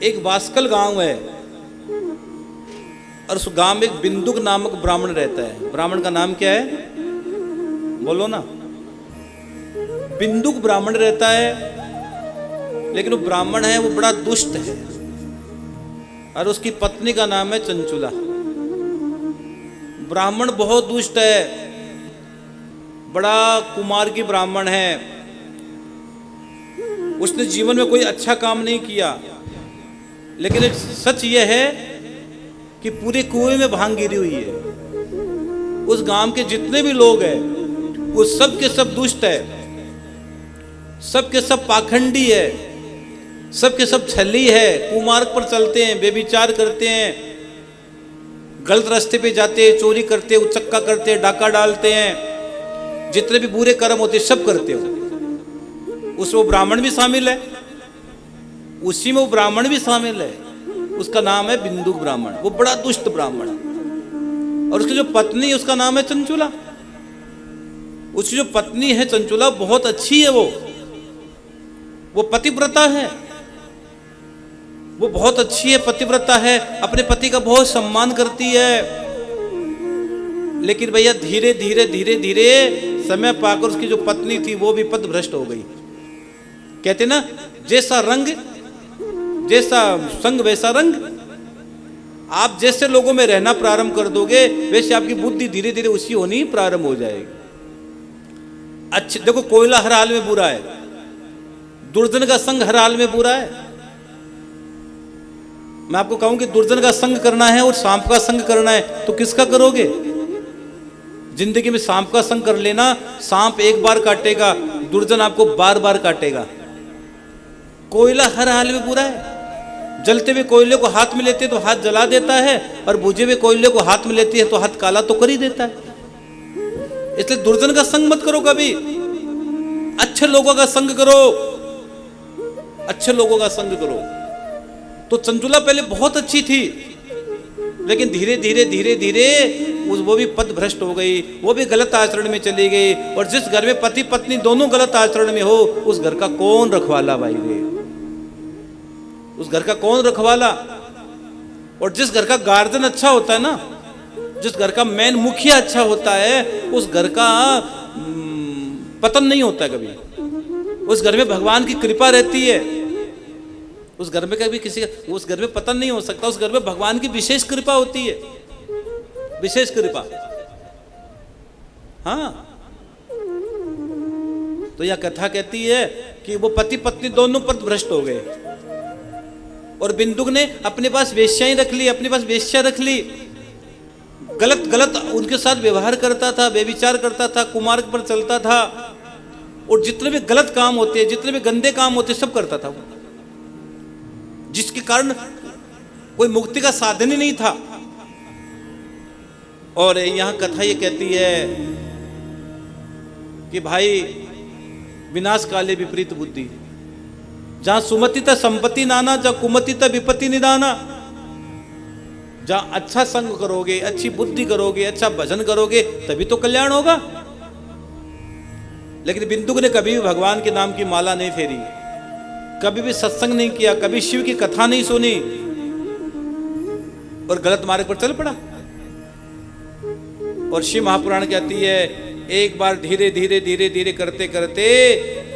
एक वास्कल गांव है और उस गांव में एक बिंदुक नामक ब्राह्मण रहता है। ब्राह्मण का नाम क्या है, बोलो ना। बिंदुक ब्राह्मण रहता है, लेकिन वो ब्राह्मण है वो बड़ा दुष्ट है और उसकी पत्नी का नाम है चंचुला। ब्राह्मण बहुत दुष्ट है, बड़ा कुमार की ब्राह्मण है। उसने जीवन में कोई अच्छा काम नहीं किया, लेकिन एक सच यह है कि पूरे कुएं में भांग गिरी हुई है। उस गांव के जितने भी लोग हैं वो सब के सब दुष्ट है, सब के सब पाखंडी है, सब के सब छली है, कुमार्ग पर चलते हैं, बेविचार करते हैं, गलत रास्ते पे जाते हैं, चोरी करते हैं, उचक्का करते हैं, डाका डालते हैं, जितने भी बुरे कर्म होते हैं सब करते हो। उसमें वो ब्राह्मण भी शामिल है, उसी में वो ब्राह्मण भी शामिल है। उसका नाम है बिंदुक ब्राह्मण। वो बड़ा दुष्ट ब्राह्मण, और उसकी जो पत्नी है उसका नाम है चंचुला। उसकी जो पत्नी है चंचुला बहुत अच्छी है, वो पतिव्रता है, वो बहुत अच्छी है, पतिव्रता है, अपने पति का बहुत सम्मान करती है। लेकिन भैया धीरे धीरे धीरे धीरे समय पाकर उसकी जो पत्नी थी वो भी पथभ्रष्ट हो गई। कहते ना, जैसा रंग जैसा संग वैसा रंग। आप जैसे लोगों में रहना प्रारंभ कर दोगे वैसे आपकी बुद्धि धीरे धीरे उसी होनी प्रारंभ हो जाएगी। अच्छे देखो, कोयला हर हाल में बुरा है, दुर्जन का संग हर हाल में बुरा है। मैं आपको कहूं कि दुर्जन का संग करना है और सांप का संग करना है तो किसका करोगे? जिंदगी में सांप का संग कर लेना, सांप एक बार काटेगा, दुर्जन आपको बार बार काटेगा। कोयला हर हाल में बुरा है। जलते हुए कोयले को हाथ में लेते तो हाथ जला देता है, और बुझे हुए कोयले को हाथ में लेती है तो हाथ काला तो कर ही देता है। इसलिए दुर्जन का संग मत करो कभी, अच्छे लोगों का संग करो, अच्छे लोगों का संग करो। तो चंचुला पहले बहुत अच्छी थी, लेकिन धीरे धीरे धीरे धीरे वो भी पथभ्रष्ट हो गई, वो भी गलत आचरण में चली गई। और जिस घर में पति पत्नी दोनों गलत आचरण में हो, उस घर का कौन रखवाला भाई रे? उस घर का कौन रखवाला? और जिस घर का गार्जियन अच्छा होता है ना, जिस घर का मेन मुखिया अच्छा होता है, उस घर का पतन नहीं होता कभी। उस घर में भगवान की कृपा रहती है। उस घर में कभी किसी का उस घर में पतन नहीं हो सकता। उस घर में भगवान की विशेष कृपा होती है, विशेष कृपा। हाँ, तो यह कथा कहती है कि वो पति पत्नी दोनों पथभ्रष्ट हो गए, और बिंदुक ने अपने पास वेश्याएं रख ली, अपने पास वेश्या रख ली। गलत गलत उनके साथ व्यवहार करता था, बेविचार करता था, कुमार्ग पर चलता था, और जितने भी गलत काम होते, जितने भी गंदे काम होते सब करता था वो, जिसके कारण कोई मुक्ति का साधन ही नहीं था। और यहां कथा ये कहती है कि भाई विनाश काले विपरीत बुद्धि, जहां सुमति था संपत्ति नाना, जहां कुमति था विपत्ति निदाना। जहां अच्छा संग करोगे, अच्छी बुद्धि करोगे, अच्छा भजन करोगे, तभी तो कल्याण होगा। लेकिन बिंदुक ने कभी भी भगवान के नाम की माला नहीं फेरी, कभी भी सत्संग नहीं किया, कभी शिव की कथा नहीं सुनी, और गलत मार्ग पर चल पड़ा। और शिव महापुराण कहती है एक बार धीरे धीरे धीरे धीरे करते करते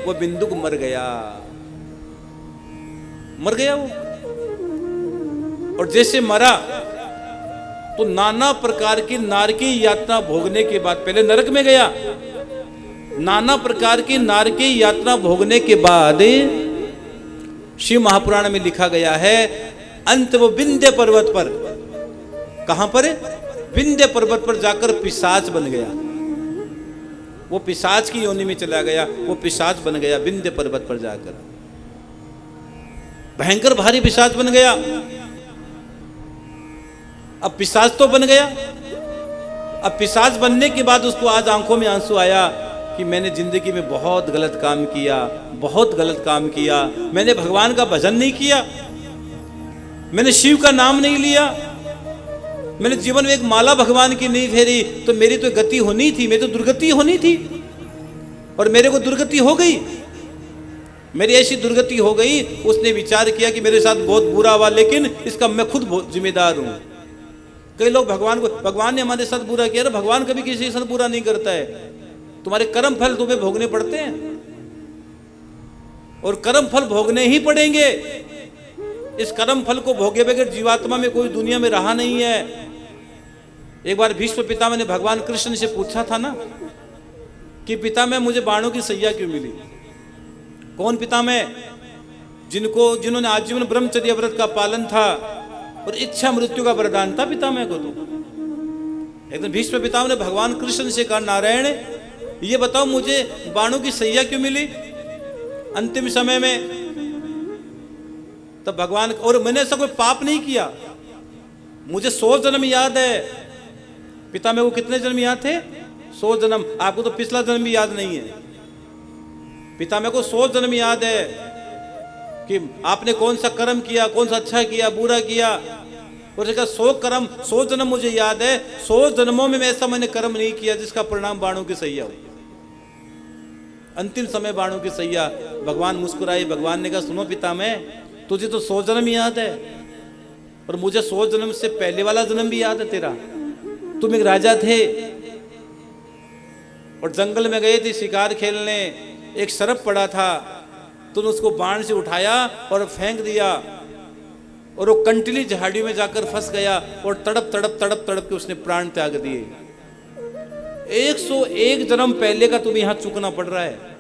वो बिंदुक मर गया, मर गया वो। और जैसे मरा तो नाना प्रकार की नारकी यातना भोगने के बाद, पहले नरक में गया, नाना प्रकार की नारकी यातना भोगने के बाद शिव महापुराण में लिखा गया है, अंत वो विंध्य पर्वत पर, कहां पर? विंध्य पर्वत पर जाकर पिशाच बन गया। वो पिशाच की योनि में चला गया, वो पिशाच बन गया विंध्य पर्वत पर जाकर। भयंकर भारी पिशाच बन गया। अब पिशाच तो बन गया, अब पिशाच बनने के बाद उसको आज आंखों में आंसू आया कि मैंने जिंदगी में बहुत गलत काम किया, बहुत गलत काम किया। मैंने भगवान का भजन नहीं किया, मैंने शिव का नाम नहीं लिया, मैंने जीवन में एक माला भगवान की नहीं फेरी, तो मेरी तो गति होनी थी, मेरी तो दुर्गति होनी थी, और मेरे को दुर्गति हो गई। मेरी ऐसी दुर्गति हो गई, उसने विचार किया कि मेरे साथ बहुत बुरा हुआ, लेकिन इसका मैं खुद जिम्मेदार हूं। कई लोग भगवान ने हमारे साथ बुरा किया, भगवान कभी किसी के साथ बुरा नहीं करता है। तुम्हारे कर्म फल तुम्हें भोगने पड़ते हैं, और कर्म फल भोगने ही पड़ेंगे। इस कर्म फल को भोगे बगैर जीवात्मा में कोई दुनिया में रहा नहीं है। एक बार भीष्म पितामह ने भगवान कृष्ण से पूछा था ना कि पितामह मुझे बाणों की सैया क्यों मिली। कौन पितामह? जिन्होंने आजीवन ब्रह्मचर्य व्रत का पालन था और इच्छा मृत्यु का वरदान था पितामह को। तो एक दिन भीष्म पितामह ने भगवान कृष्ण से कहा, नारायण ये बताओ मुझे बाणों की सैया क्यों मिली अंतिम समय में? तब भगवान, और मैंने ऐसा कोई पाप नहीं किया, मुझे 100 जन्म याद है। पितामह को कितने जन्म याद थे? 100 जन्म। आपको तो पिछला जन्म भी याद नहीं है। पितामह को 100 जन्म याद है कि आपने कौन सा कर्म किया, कौन सा अच्छा किया, बुरा किया। और 100 जन्म मुझे याद है। 100 जन्मों में ऐसा मैंने कर्म नहीं किया जिसका परिणाम बाणों की सैया हो। अंतिम समय बाणों की सैया। भगवान मुस्कुराए। भगवान ने कहा, सुनो पितामह, तुझे तो 100 जन्म याद है, और मुझे 100 जन्म से पहले वाला जन्म भी याद है तेरा। तुम एक राजा थे और जंगल में गए थे शिकार खेलने, एक सर्प पड़ा था, तुमने उसको बाण से उठाया और फेंक दिया, और वो कंटिली झाड़ियों में जाकर फंस गया, और तड़प तड़प तड़प तड़प के उसने प्राण त्याग दिए। 101 जन्म पहले का तुम्हें यहां चुकना पड़ रहा है।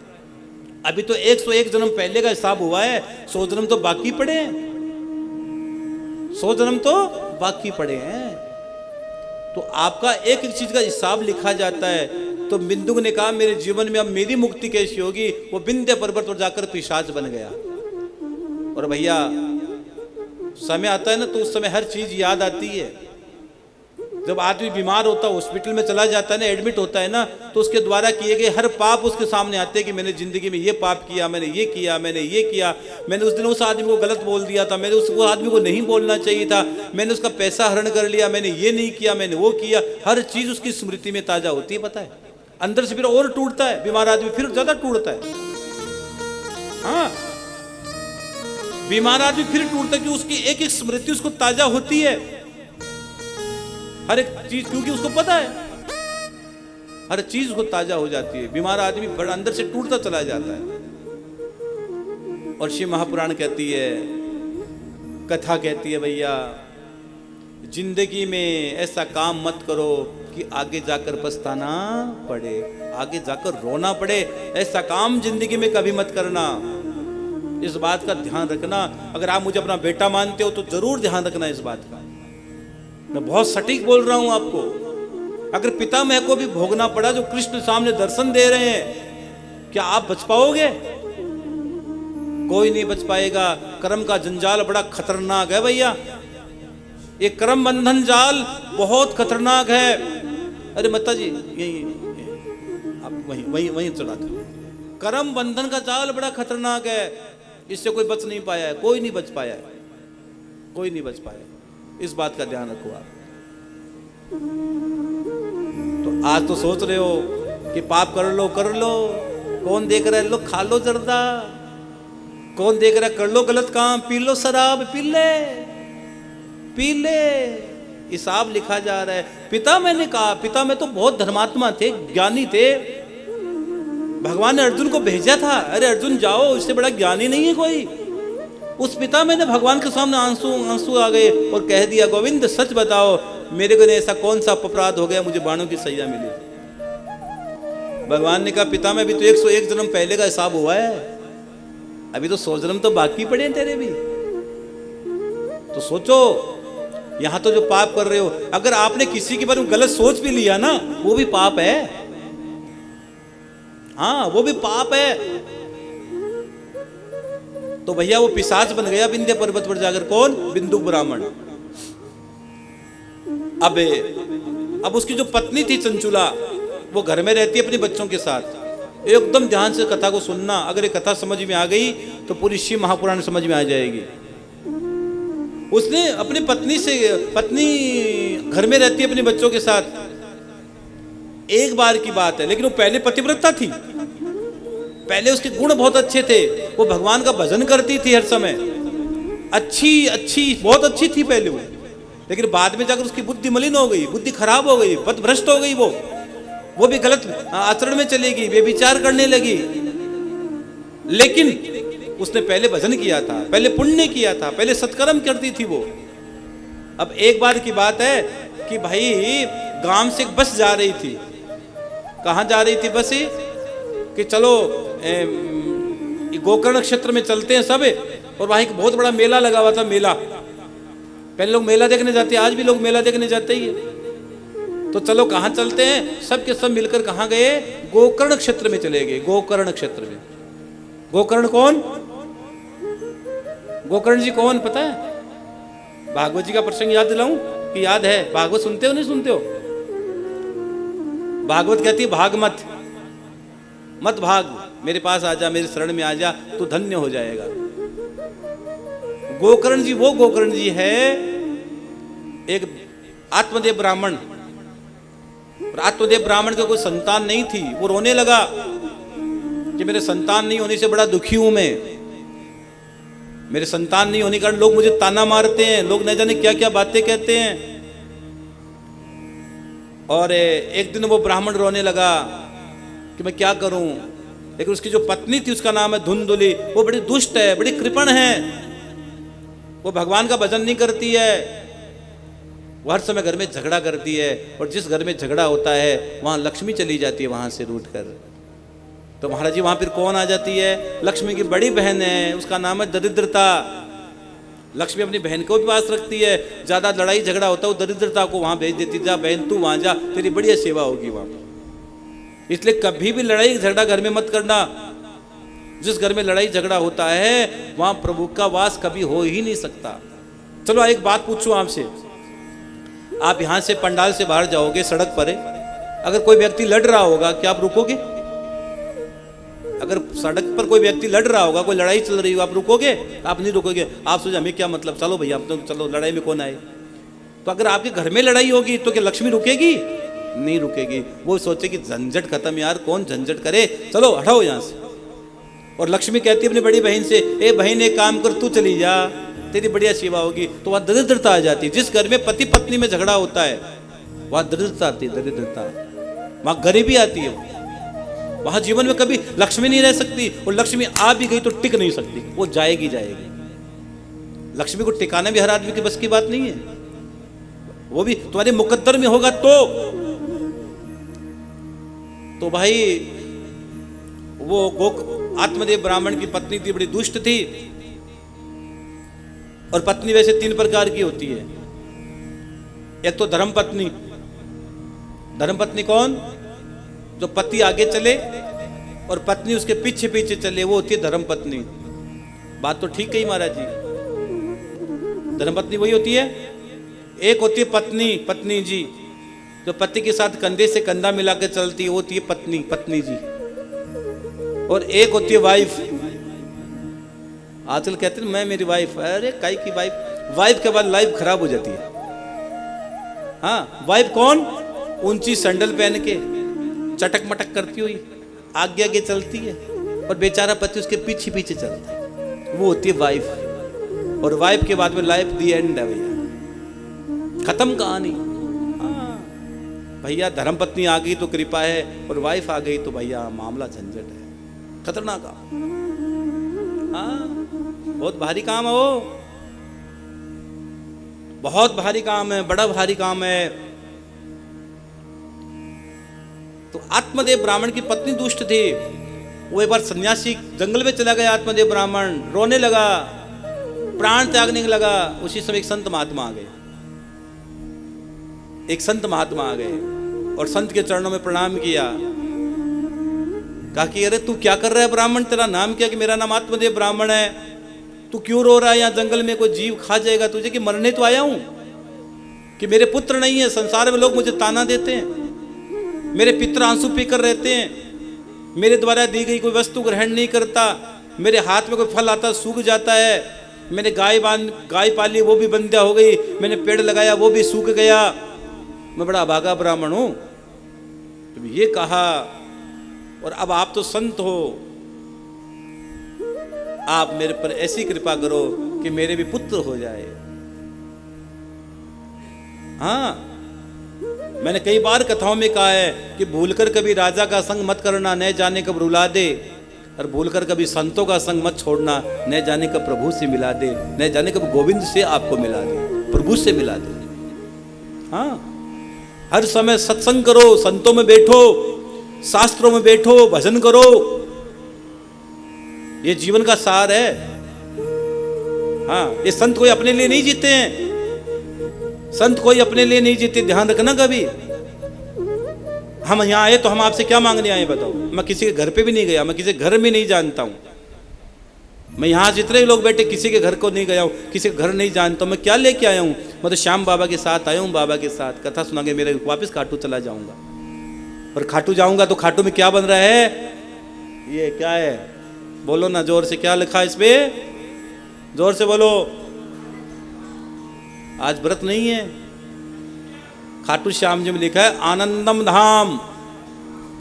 अभी तो 101 जन्म पहले का हिसाब हुआ है, 100 जन्म तो बाकी पड़े हैं। 100 जन्म तो बाकी पड़े हैं। तो आपका एक एक चीज का हिसाब लिखा जाता है। तो बिंदु ने कहा, मेरे जीवन में अब मेरी मुक्ति कैसी होगी? वो विंध्य पर्वत पर जाकर पिशाच बन गया। और भैया समय आता है ना, तो उस समय हर चीज याद आती है। जब आदमी बीमार होता है, हॉस्पिटल में चला जाता है ना, एडमिट होता है ना, तो उसके द्वारा किए गए हर पाप उसके सामने आते हैं कि मैंने जिंदगी में ये पाप किया, मैंने ये किया, मैंने ये किया, मैंने उस दिन उस आदमी को गलत बोल दिया था, मैंने उस आदमी को नहीं बोलना चाहिए था, मैंने उसका पैसा हरण कर लिया, मैंने ये नहीं किया, मैंने वो किया। हर चीज उसकी स्मृति में ताजा होती है। पता है, अंदर से फिर और टूटता है बीमार आदमी, फिर ज्यादा टूटता है। हाँ, बीमार आदमी फिर टूटता है कि उसकी एक एक स्मृति उसको ताजा होती है, हर एक चीज, क्योंकि उसको पता है हर चीज उसको ताजा हो जाती है। बीमार आदमी बड़ा अंदर से टूटता चला जाता है। और शिव महापुराण कहती है, कथा कहती है, भैया जिंदगी में ऐसा काम मत करो कि आगे जाकर पछताना पड़े, आगे जाकर रोना पड़े। ऐसा काम जिंदगी में कभी मत करना। इस बात का ध्यान रखना। अगर आप मुझे अपना बेटा मानते हो तो जरूर ध्यान रखना इस बात का। मैं बहुत सटीक बोल रहा हूं आपको। अगर पितामह को भी भोगना पड़ा जो कृष्ण सामने दर्शन दे रहे हैं, क्या आप बच पाओगे? कोई नहीं बच पाएगा। कर्म का जंजाल बड़ा खतरनाक है भैया। ये कर्म बंधन जाल बहुत खतरनाक है। अरे माता जी यही आप वहीं चला था। कर्म बंधन का जाल बड़ा खतरनाक है। इससे कोई बच नहीं पाया है, कोई नहीं बच पाया है, कोई नहीं बच पाया। इस बात का ध्यान रखो आप। तो आज तो सोच रहे हो कि पाप कर लो कर लो, कौन देख रहा है, लो खा लो जर्दा, कौन देख रहा है, कर लो गलत काम, पी लो शराब, पी ले। हिसाब लिखा जा रहा है। पिता मैंने कहा, पिता में तो बहुत धर्मात्मा थे, ज्ञानी थे। भगवान ने अर्जुन को भेजा था, अरे अर्जुन जाओ, इससे बड़ा ज्ञानी नहीं है कोई। उस पिता मैंने भगवान के सामने आंसू आ गए और कह दिया, गोविंद सच बताओ, मेरे को ऐसा कौन सा अपराध हो गया मुझे बाणों की सैया मिली? भगवान ने कहा, पिता में भी तो 101 जन्म पहले का हिसाब हुआ है, अभी तो 100 जन्म तो बाकी पड़े हैं तेरे भी। तो सोचो, यहां तो जो पाप कर रहे हो, अगर आपने किसी के बारे में गलत सोच भी लिया ना, वो भी पाप है। हाँ, वो भी पाप है। तो भैया वो पिशाच बन गया विंध्य पर्वत पर जाकर। कौन? बिंदु ब्राह्मण। अब उसकी जो पत्नी थी चंचुला, वो घर में रहती है अपने बच्चों के साथ। एकदम ध्यान से कथा को सुनना। अगर ये कथा समझ में आ गई तो पूरी शिव महापुराण समझ में आ जाएगी। उसने अपनी पत्नी घर में रहती है अपने बच्चों के साथ। एक बार की बात है, लेकिन वो पहले पतिव्रता थी। पहले उसके गुण बहुत अच्छे थे, वो भगवान का भजन करती थी हर समय, अच्छी बहुत अच्छी थी पहले वो, लेकिन बाद में जाकर उसकी बुद्धि मलिन हो गई, बुद्धि खराब हो गई, पथभ्रष्ट हो गई, वो भी गलत आचरण में चलेगी, बेविचार करने लगी। लेकिन उसने पहले भजन किया था, पहले पुण्य किया था, पहले सत्कर्म करती थी वो। अब एक बार की बात है कि भाई गांव से एक बस जा रही थी, कहाँ जा रही थी बस ही कि चलो गोकर्ण क्षेत्र में चलते हैं सब, और वहाँ एक बहुत बड़ा मेला लगा हुआ था, मेला, पहले लोग मेला देखने जाते हैं, आज भी लोग मेला देखने जाते ही है। तो चलो कहाँ चलते हैं, सब के सब मिलकर कहाँ गए, गोकर्ण क्षेत्र में चले गए, गोकर्ण क्षेत्र में। गोकर्ण कौन, गोकर्ण जी कौन पता है? भागवत जी का प्रसंग याद दिलाऊं कि याद है? भागवत सुनते हो नहीं सुनते हो? भागवत कहती है भाग मत भाग, मेरे पास आ जा, मेरे शरण में आ जा, तू धन्य हो जाएगा। गोकर्ण जी वो गोकर्ण जी है, एक आत्मदेव ब्राह्मण, आत्मदेव ब्राह्मण को कोई संतान नहीं थी, वो रोने लगा कि मेरे संतान नहीं होने से बड़ा दुखी हूं मैं, मेरे संतान नहीं होने के कारण लोग मुझे ताना मारते हैं, लोग न जाने क्या क्या बातें कहते हैं। और एक दिन वो ब्राह्मण रोने लगा कि मैं क्या करूं, लेकिन उसकी जो पत्नी थी उसका नाम है धुंधुली, वो बड़ी दुष्ट है, बड़ी कृपण है, वो भगवान का भजन नहीं करती है, वो हर समय घर में झगड़ा करती है, और जिस घर में झगड़ा होता है वहां लक्ष्मी चली जाती है वहां से रूठ कर। तो महाराज जी वहां फिर कौन आ जाती है? लक्ष्मी की बड़ी बहन है, उसका नाम है दरिद्रता। लक्ष्मी अपनी बहन को भी पास रखती है, ज्यादा लड़ाई झगड़ा होता है वो दरिद्रता को वहां भेज देती, जा बहन तू वहां जा, तेरी बढ़िया सेवा होगी वहां। इसलिए कभी भी लड़ाई झगड़ा घर में मत करना, जिस घर में लड़ाई झगड़ा होता है वहां प्रभु का वास कभी हो ही नहीं सकता। चलो एक बात पूछूं आपसे, आप यहां से पंडाल से बाहर जाओगे, सड़क पर है, अगर कोई व्यक्ति लड़ रहा होगा क्या आप रुकोगे? अगर सड़क पर कोई व्यक्ति लड़ रहा होगा, कोई लड़ाई चल रही हो, आप रुकोगे? आप नहीं रुकोगे, आप सोचे हमें क्या मतलब, चलो भैया हम तो चलो, लड़ाई में कौन आए। तो अगर आपके घर में लड़ाई होगी तो क्या लक्ष्मी रुकेगी? नहीं रुकेगी, वो सोचे कि झंझट खत्म यार, कौन झंझट करे, चलो हटाओ यहां से। और लक्ष्मी कहती है अपनी बड़ी बहन से, ए बहन एक काम कर, तू चली जा, तेरी बढ़िया सेवा होगी। तो वहां दरिद्रता आ जाती है। जिस घर में पति पत्नी में झगड़ा होता है वहां दरिद्रता आती है, दरिद्रता, वहां गरीबी आती है, वहां जीवन में कभी लक्ष्मी नहीं रह सकती, और लक्ष्मी आ भी गई तो टिक नहीं सकती, वो जाएगी जाएगी। लक्ष्मी को टिकाना भी हर आदमी की बस की बात नहीं है, वो भी तुम्हारे मुकद्दर में होगा तो भाई वो आत्मदेव ब्राह्मण की पत्नी थी, बड़ी दुष्ट थी। और पत्नी वैसे 3 प्रकार की होती है, एक तो धर्मपत्नी। धर्मपत्नी कौन? जो पति आगे चले और पत्नी उसके पीछे पीछे चले, वो होती है धर्मपत्नी। बात तो ठीक कही महाराज जी, धर्मपत्नी वही होती है। एक होती है पत्नी जी, जो पति के साथ कंधे से कंधा मिलाकर चलती है, वो होती है पत्नी जी। और एक होती है वाइफ। आजकल कहते हैं मैं मेरी वाइफ, अरे काई की वाइफ के बाद लाइफ खराब हो जाती है। हाँ, वाइफ कौन? ऊंची सैंडल पहन के चटक मटक करती हुई आगे आगे चलती है, और बेचारा पति उसके पीछे पीछे चलता है, वो होती है वाइफ। और वाइफ के बाद में लाइफ दी एंड है भैया, खत्म कहानी। भैया धर्मपत्नी आ गई तो कृपा है, और वाइफ आ गई तो भैया मामला झंझट है, खतरनाक काम। हाँ, बहुत भारी काम है वो, बहुत भारी काम है, बड़ा भारी काम है। तो आत्मदेव ब्राह्मण की पत्नी दुष्ट थी। वो एक बार सन्यासी जंगल में चला गया, आत्मदेव ब्राह्मण रोने लगा, प्राण त्यागने लगा। उसी समय एक संत महात्मा आ गए, एक संत महात्मा आ गए और संत के चरणों में प्रणाम किया। कहा कि अरे तू क्या कर रहा है ब्राह्मण, तेरा नाम क्या? कि मेरा नाम आत्मदेव ब्राह्मण है। तू क्यों रो रहा है? यहाँ जंगल में कोई जीव खा जाएगा तुझे? कि मरने तो आया हूं, कि मेरे पुत्र नहीं है, संसार में लोग मुझे ताना देते हैं, मेरे पितर आंसू पीकर रहते हैं, मेरे द्वारा दी गई कोई वस्तु ग्रहण नहीं करता, मेरे हाथ में कोई फल आता सूख जाता है, मैंने गाय पाली वो भी बंध्या हो गई, मैंने पेड़ लगाया वो भी सूख गया, मैं बड़ा अभागा ब्राह्मण हूं। तो ये कहा, और अब आप तो संत हो, आप मेरे पर ऐसी कृपा करो कि मेरे भी पुत्र हो जाए। हाँ, मैंने कई बार कथाओं में कहा है कि भूलकर कभी राजा का संग मत करना, न जाने कब रुला दे, और भूलकर कभी संतों का संग मत छोड़ना, न जाने कब प्रभु से मिला दे, न जाने कब गोविंद से आपको मिला दे, प्रभु से मिला दे। हाँ, हर समय सत्संग करो, संतों में बैठो, शास्त्रों में बैठो, भजन करो, ये जीवन का सार है। हाँ, ये संत कोई अपने लिए नहीं जीते हैं, संत कोई अपने लिए नहीं जीते, ध्यान रखना। कभी हम यहाँ आए तो हम आपसे क्या मांगने आए बताओ? मैं किसी के घर पे भी नहीं गया, मैं किसी के घर में नहीं जानता हूँ। मैं यहाँ जितने लोग बैठे किसी के घर को नहीं गया हूँ, किसी के घर नहीं जानता हूँ। मैं क्या लेके आया हूँ? मैं तो श्याम बाबा के साथ आया हूँ, बाबा के साथ कथा सुना के मेरे वापस खाटू चला जाऊंगा। और खाटू जाऊंगा तो खाटू में क्या बन रहा है? ये क्या है? बोलो ना जोर से, क्या लिखा है इस पे? जोर से बोलो। आज व्रत नहीं है, खाटू श्याम जी में लिखा है आनंदम धाम।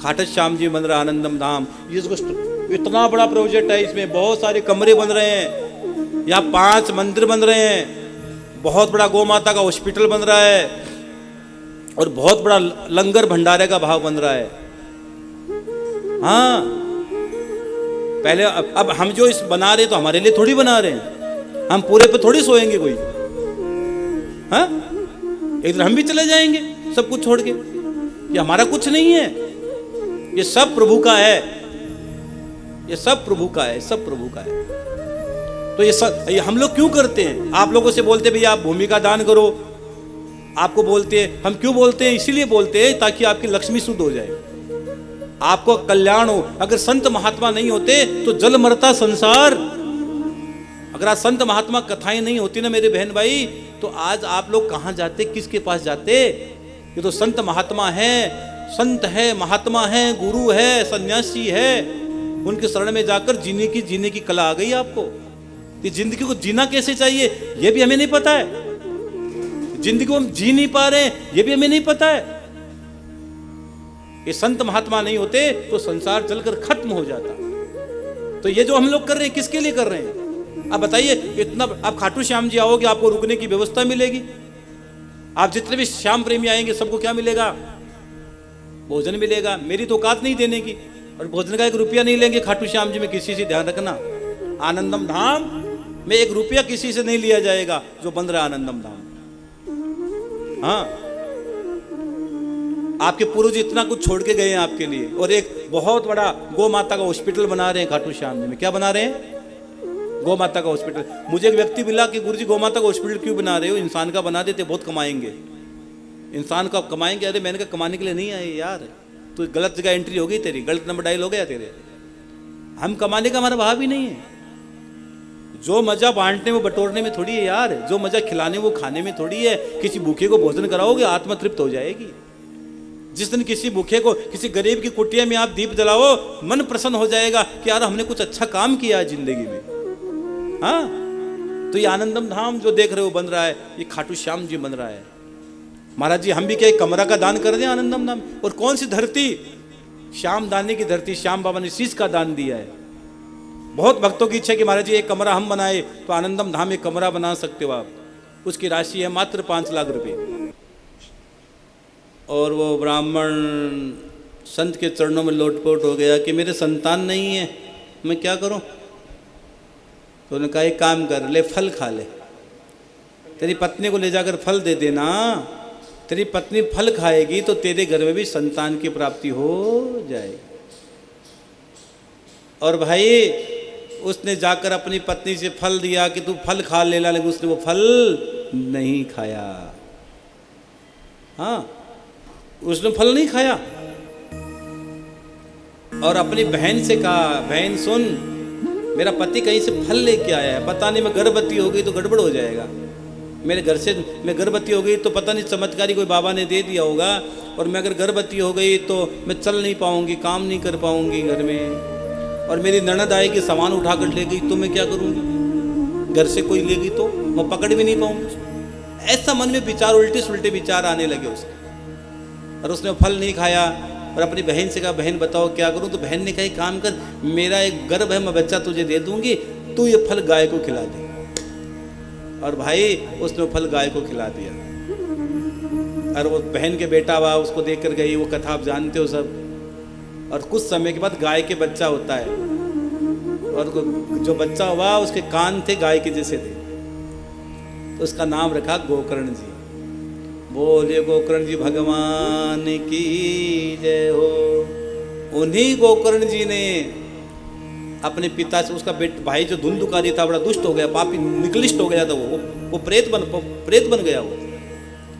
खाटू श्याम जी बन रहा आनंदम धाम। ये इतना बड़ा प्रोजेक्ट है, इसमें बहुत सारे कमरे बन रहे हैं, यहाँ 5 मंदिर बन रहे हैं, बहुत बड़ा गौ माता का हॉस्पिटल बन रहा है, और बहुत बड़ा लंगर भंडारे का भाव बन रहा है। हाँ, पहले अब हम जो इस बना रहे तो हमारे लिए थोड़ी बना रहे हैं, हम पूरे पे थोड़ी सोएंगे कोई। हाँ, एक दिन हम भी चले जाएंगे सब कुछ छोड़ के। ये हमारा कुछ नहीं है, ये सब प्रभु का है, ये सब प्रभु का है, सब प्रभु का है। तो ये हम लोग क्यों करते हैं? आप लोगों से बोलते भैया आप भूमि का दान करो, आपको बोलते हैं। हम क्यों बोलते हैं? इसीलिए बोलते हैं ताकि आपकी लक्ष्मी शुद्ध हो जाए, आपको कल्याण हो। अगर संत महात्मा नहीं होते तो जल मरता संसार। अगर आज संत महात्मा कथाएं नहीं होती ना मेरे बहन भाई, तो आज आप लोग कहां जाते, किसके पास जाते? ये तो संत महात्मा है, संत है, महात्मा है, गुरु है, सन्यासी है, उनके शरण में जाकर जीने की कला आ गई आपको। ये जिंदगी को जीना कैसे चाहिए ये भी हमें नहीं पता है, जिंदगी को हम जी नहीं पा रहे हैं ये भी हमें नहीं पता है। ये संत महात्मा नहीं होते तो संसार जलकर खत्म हो जाता। तो ये जो हम लोग कर रहे हैं किसके लिए कर रहे हैं? अब बताइए, इतना आप खाटू श्याम जी आओगे, आपको रुकने की व्यवस्था मिलेगी। आप जितने भी श्याम प्रेमी आएंगे सबको क्या मिलेगा? भोजन मिलेगा। मेरी तो औकात नहीं देने की, और भोजन का 1 रुपया नहीं लेंगे खाटू श्याम जी में, किसी से ध्यान रखना। आनंदम धाम में 1 रुपया किसी से नहीं लिया जाएगा जो बन रहा है आनंदम धाम। हाँ, आपके पूर्वज इतना कुछ छोड़ के गए हैं आपके लिए, और एक बहुत बड़ा गौ माता का हॉस्पिटल बना रहे हैं खाटू श्याम जी में। क्या बना रहे हैं? गौ माता का हॉस्पिटल। मुझे एक व्यक्ति मिला कि गुरुजी गौ माता का हॉस्पिटल क्यों बना रहे हो? इंसान का बना देते बहुत कमाएंगे, इंसान का कमाएंगे। अरे मैंने कहा कमाने के लिए नहीं आए यार, तो गलत जगह एंट्री हो गई तेरी, गलत नंबर डायल हो गया तेरे। हम कमाने का हमारा भाव ही नहीं है। जो मजा बांटने में बटोरने में थोड़ी है यार, जो मजा खिलाने वो खाने में थोड़ी है। किसी भूखे को भोजन कराओगे आत्मा तृप्त हो जाएगी। जिस दिन किसी भूखे को, किसी गरीब की कुटिया में आप दीप जलाओ, मन प्रसन्न हो जाएगा कि यार हमने कुछ अच्छा काम किया है जिंदगी में। हाँ, तो ये आनंदम धाम जो देख रहे हो बन रहा है, ये खाटू श्याम जी बन रहा है। महाराज जी हम भी क्या एक कमरा का दान कर दें आनंदम धाम? और कौन सी धरती? श्याम दाने की धरती। श्याम बाबा ने शीश का दान दिया है। बहुत भक्तों की इच्छा है कि महाराज जी एक कमरा हम बनाए, तो आनंदम धाम एक कमरा बना सकते हो आप। उसकी राशि है मात्र 5 लाख रुपए। और वो ब्राह्मण संत के चरणों में लोटपोट हो गया कि मेरे संतान नहीं है, मैं क्या करूं? तो उन्होंने कहा एक काम कर, ले फल खा ले, तेरी पत्नी को ले जाकर फल दे देना, तेरी पत्नी फल खाएगी तो तेरे घर में भी संतान की प्राप्ति हो जाएगी। और भाई उसने जाकर अपनी पत्नी से फल दिया कि तू फल खा लेना, लेकिन उसने वो फल नहीं खाया। हाँ, उसने फल नहीं खाया। और अपनी बहन से कहा, बहन सुन, मेरा पति कहीं से फल लेके आया है, पता नहीं मैं गर्भवती हो गई तो गड़बड़ हो जाएगा। मेरे घर से मैं गर्भवती हो गई तो पता नहीं चमत्कारी कोई बाबा ने दे दिया होगा, और मैं अगर गर्भवती हो गई तो मैं चल नहीं पाऊंगी, काम नहीं कर पाऊंगी घर में। और मेरी ननद आएगी सामान उठाकर ले गई तो मैं क्या करूँगी? घर से कोई ले गई तो मैं पकड़ भी नहीं पाऊंगी। ऐसा मन में विचार, उल्टे सुलटे विचार आने लगे उसके। और उसने फल नहीं खाया और अपनी बहन से कहा, बहन बताओ क्या करूं? तो बहन ने कहा काम कर, मेरा एक गर्भ है, मैं बच्चा तुझे दे दूंगी, तू ये फल गाय को खिला दे। और भाई उसने वो फल गाय को खिला दिया। और वो बहन के बेटा हुआ, उसको देख कर गई, वो कथा आप जानते हो सब। और कुछ समय के बाद गाय के बच्चा होता है, और जो बच्चा हुआ उसके कान थे गाय के जैसे थे, तो उसका नाम रखा गोकर्ण जी। बोले गोकर्ण जी भगवान की जय हो। उन्हीं गोकर्ण जी ने अपने पिता से, उसका भाई जो धुंधुकारी था बड़ा दुष्ट हो गया, पापी निकलिष्ट हो गया था, वो प्रेत बन गया। वो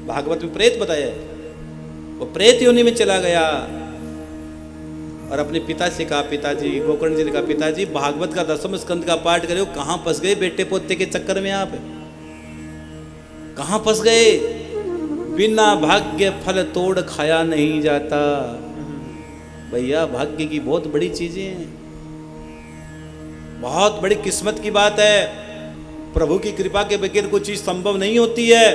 भागवत में प्रेत बताया है, वो प्रेत योनि में चला गया। और अपने पिता से कहा, पिताजी, गोकर्ण जी ने कहा, पिताजी भागवत का 10वें स्कंद का पाठ करे, कहाँ फंस गए बेटे पोते के चक्कर में आप? कहाँ फंस गए? बिना भाग्य फल तोड़ खाया नहीं जाता। भैया भाग्य की बहुत बड़ी चीजें हैं, बहुत बड़ी किस्मत की बात है। प्रभु की कृपा के बगैर कोई चीज संभव नहीं होती है।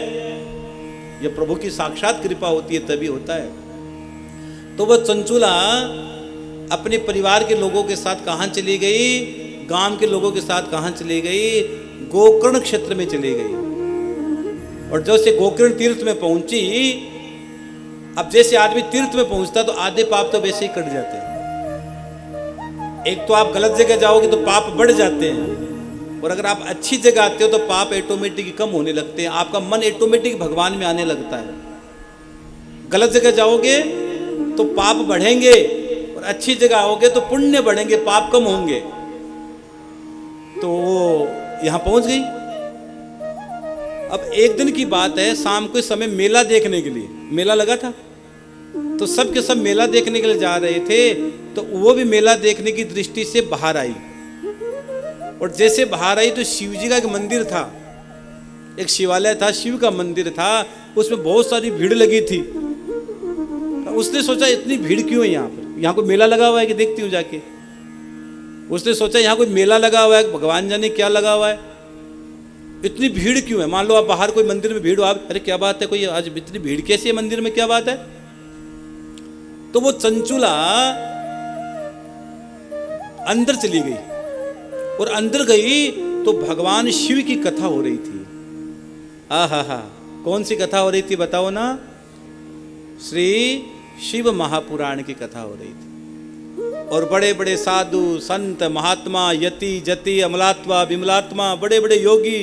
यह प्रभु की साक्षात कृपा होती है तभी होता है। तो वह चंचुला अपने परिवार के लोगों के साथ कहाँ चली गई? गांव के लोगों के साथ कहाँ चली गई? गोकर्ण क्षेत्र में चली गई। और जैसे गोकर्ण तीर्थ में पहुंची, अब जैसे आदमी तीर्थ में पहुंचता तो आधे पाप तो वैसे ही कट जाते हैं। एक तो आप गलत जगह जाओगे तो पाप बढ़ जाते हैं, और अगर आप अच्छी जगह आते हो तो पाप ऑटोमेटिक कम होने लगते हैं। आपका मन ऑटोमेटिक भगवान में आने लगता है। गलत जगह जाओगे तो पाप बढ़ेंगे, और अच्छी जगह आओगे तो पुण्य बढ़ेंगे, पाप कम होंगे। तो वो यहां पहुंच गई। अब एक दिन की बात है, शाम के समय मेला देखने के लिए, मेला लगा था, तो सब के सब मेला देखने के लिए जा रहे थे। तो वो भी मेला देखने की दृष्टि से बाहर आई, और जैसे बाहर आई तो शिव जी का एक मंदिर था, एक शिवालय था, शिव का मंदिर था, उसमें बहुत सारी भीड़ लगी थी। उसने सोचा इतनी भीड़ क्यों है यहाँ पर, यहाँ कोई मेला लगा हुआ है कि देखती हूँ जाके। उसने सोचा यहाँ कोई मेला लगा हुआ है, भगवान जाने क्या लगा हुआ है, इतनी भीड़ क्यों है। मान लो आप बाहर कोई मंदिर में भीड़ हो, आप अरे क्या बात है, कोई आज इतनी भीड़ कैसी है मंदिर में, क्या बात है। तो वो चंचुला अंदर चली गई, और अंदर गई तो भगवान शिव की कथा हो रही थी। हा, कौन सी कथा हो रही थी बताओ ना? श्री शिव महापुराण की कथा हो रही थी। और बड़े बड़े साधु संत महात्मा, यति जति, अमलात्मा विमलात्मा, बड़े बड़े योगी,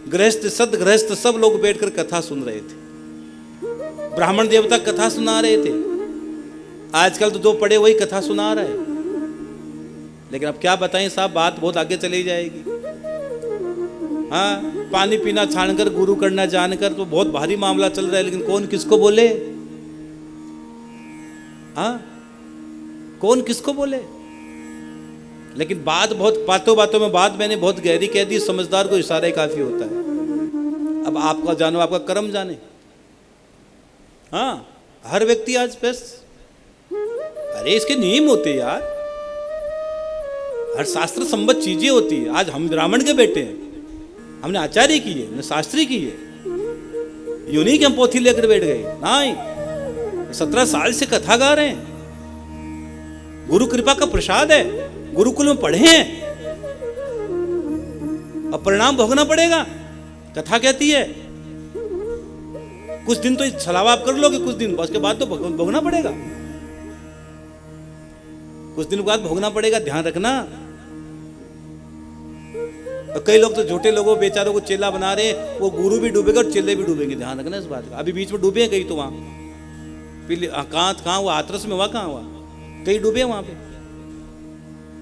गृहस्थ सदगृहस्थ, सब लोग बैठकर कथा सुन रहे थे। ब्राह्मण देवता कथा सुना रहे थे। आजकल तो जो पढ़े वही कथा सुना रहा है। लेकिन अब क्या बताएं साहब, बात बहुत आगे चली जाएगी। हाँ, पानी पीना छानकर गुरु करना जानकर तो बहुत भारी मामला चल रहा है, लेकिन कौन किसको बोले? हाँ, कौन किसको बोले? लेकिन बात बहुत बातों में बात मैंने बहुत गहरी कह दी, समझदार को इशारा ही काफी होता है। अब आपका जानो, आपका कर्म जाने। हाँ, हर व्यक्ति आज बस, अरे इसके नियम होते यार, हर शास्त्र संबद्ध चीजें होती है। आज हम ब्राह्मण के बेटे हैं, हमने आचार्य की है, हमने शास्त्री की है, यूं नहीं कि हम पोथी लेकर बैठ गए। नहीं, 17 साल से कथा गा रहे हैं, गुरु कृपा का प्रसाद है, गुरुकुल में पढ़े हैं, अब परिणाम भोगना पड़ेगा। कथा कहती है कुछ दिन तो छलावा आप कर लोगे, कुछ दिन, उसके बाद तो भोगना पड़ेगा, कुछ दिन बाद भोगना पड़ेगा, ध्यान रखना। और कई लोग तो झूठे लोगों बेचारों को चेला बना रहे हैं, वो गुरु भी डूबेगा और चेले भी डूबेंगे, ध्यान रखना इस बात का। अभी बीच में डूबे हैं कई, तो वहां कहाँ हुआ, हाथरस में हुआ, कहाँ हुआ, कई डूबे वहां पे,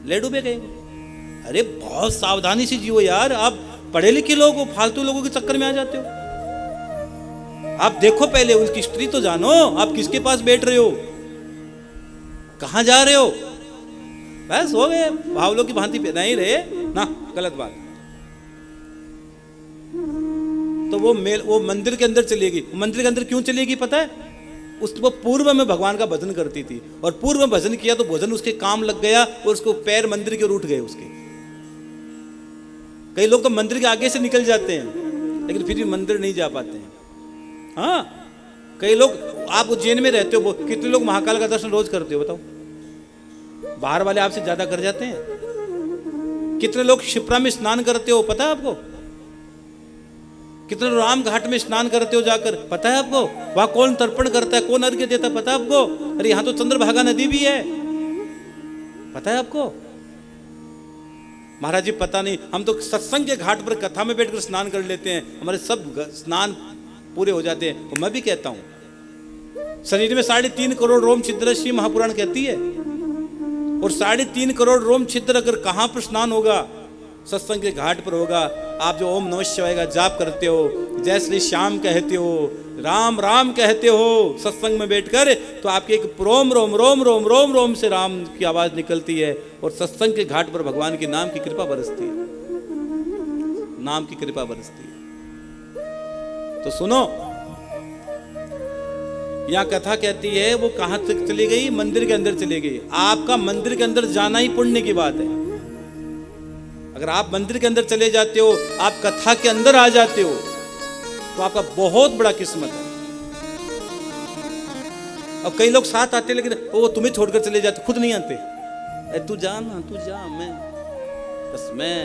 ले डूबे गए। अरे बहुत सावधानी से जियो यार, आप पढ़े लिखे लोग हो, फालतू लोगों के चक्कर में आ जाते हो। आप देखो पहले उनकी हिस्ट्री तो जानो, आप किसके पास बैठ रहे हो, कहां जा रहे हो। बस हो गए, भावलों की भांति पे नहीं रहे ना, गलत बात। तो वो मंदिर के अंदर चलेगी। मंदिर के अंदर क्यों चलेगी पता है? वो पूर्व में भगवान का भजन करती थी, और पूर्व में भजन किया तो भजन उसके काम लग गया, और उसको पैर मंदिर के रूठ गए उसके। कई लोग तो मंदिर के आगे से निकल जाते हैं, लेकिन फिर भी मंदिर नहीं जा पाते हैं। हाँ, कई लोग, आप उज्जैन में रहते हो, कितने लोग महाकाल का दर्शन रोज करते हो बताओ? बाहर वाले आपसे ज्यादा कर जाते हैं। कितने लोग क्षिप्रा में स्नान करते हो पता है आपको? कितने राम घाट में स्नान करते हो जाकर, पता है आपको? वहां कौन तर्पण करता है, कौन अर्घ्य देता है, पता है आपको? अरे यहां तो चंद्रभागा नदी भी है, पता है आपको? महाराज जी पता नहीं, हम तो सत्संग के घाट पर कथा में बैठकर स्नान कर लेते हैं, हमारे सब स्नान पूरे हो जाते हैं। तो मैं भी कहता हूं शरीर में 3.5 करोड़ रोम छिद्र श्री महापुराण कहती है, और 3.5 करोड़ रोम छिद्र अगर कहां पर स्नान होगा? सत्संग के घाट पर होगा। आप जो ओम नमः शिवाय का जाप करते हो, जय श्री श्याम कहते हो, राम राम कहते हो सत्संग में बैठकर, तो आपके एक रोम रोम रोम रोम रोम रोम से राम की आवाज निकलती है, और सत्संग के घाट पर भगवान के नाम की कृपा बरसती है, नाम की कृपा बरसती है। तो सुनो, यहां कथा कहती है वो कहां तक चली गई? मंदिर के अंदर चली गई। आपका मंदिर के अंदर जाना ही पुण्य की बात है। अगर आप मंदिर के अंदर चले जाते हो, आप कथा के अंदर आ जाते हो, तो आपका बहुत बड़ा किस्मत है। अब कई लोग साथ आते लेकिन वो तुम्हें छोड़कर चले जाते, खुद नहीं आते। तू जा ना, तू जा, मैं बस मैं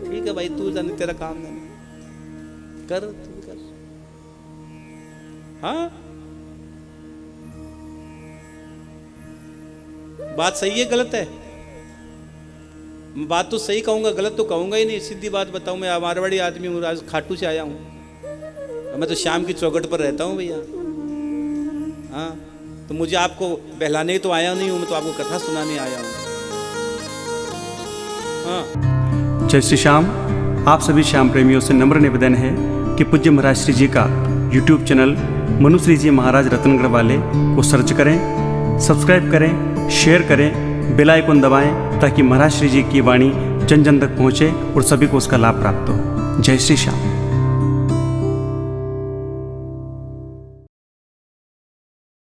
ठीक है भाई, तू जाने, तेरा काम नहीं कर, तू कर। हाँ, बात सही है गलत है? बात तो सही कहूंगा, गलत तो कहूंगा ही नहीं। सीधी बात बताऊं, मैं मारवाड़ी आदमी हूँ, आज खाटू से आया हूँ, मैं तो शाम की चौखट पर रहता हूँ भैया। हाँ, तो मुझे आपको बहलाने ही तो आया नहीं हूँ, मैं तो आपको कथा सुनाने आया हूँ। हाँ। जय श्री श्याम। आप सभी श्याम प्रेमियों से नम्र निवेदन है कि पूज्य महाराज श्री जी का यूट्यूब चैनल मनुश्री जी महाराज रत्नगढ़ वाले को सर्च करें, सब्सक्राइब करें, शेयर करें, बेल आइकन दबाएं, ताकि महाराज श्री जी की वाणी जन जन तक पहुँचे और सभी को उसका लाभ प्राप्त हो। जय श्री श्याम।